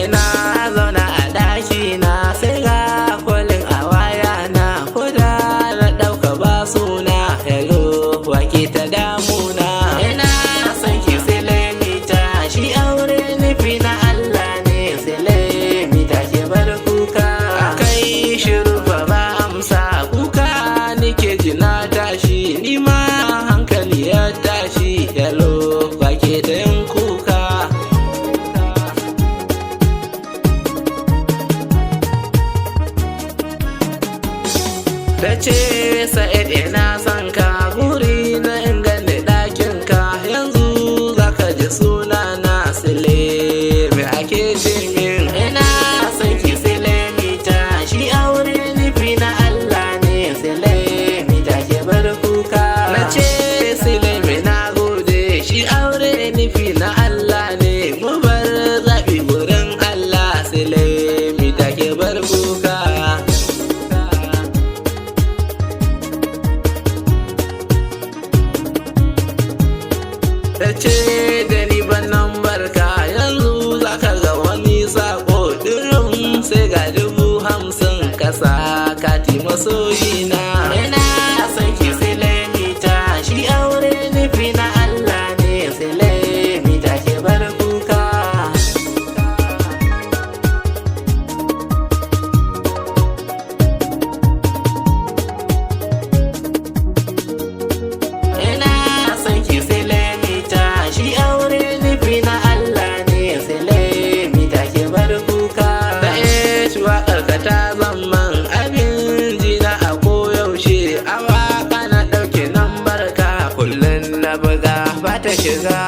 ina zauna a ɗaki na sai ga kwalin a waya na, ko da na ɗauka ba suna. Hello, wake ta damuna, ina son ki silemita, shi aure nufi na Allah ne. Silemita ke bar kuka, akai shiru fa ba amsa, kuka nike ji na tashi, ni ma hankali ya tashi. Hello, wake ta yin kuka. Ta ce Sa'id ina son ka, buri na inganta ɗakin ka, yanzu zaka ji suna na Sile. Me ake ce min? Ina son ki Silemita, shi aure nufi na Allah ne. Silemita ke bar kuka, na ce Silemi na gode, shi aure nufi na Allah ne. Mu bar zaɓi wurin Allah. Silemita ke bar kuka. Ta ce da ni ban nan barka, yanzu zaka ga wani sako dirin sai ga 50,000 kasa kati masoyina. Ina son ki Silemita, shi aure nufi na Allah ne. Silemita ke bar kuka. Ina son ki Silemita, shi aure nufi na Allah ne. Silemita ke bar kuka. Da waƙar ka ta zaman abin jina a koyaushe, a waƙa na ɗauke nan barka, kullum na buga ba ta shiga.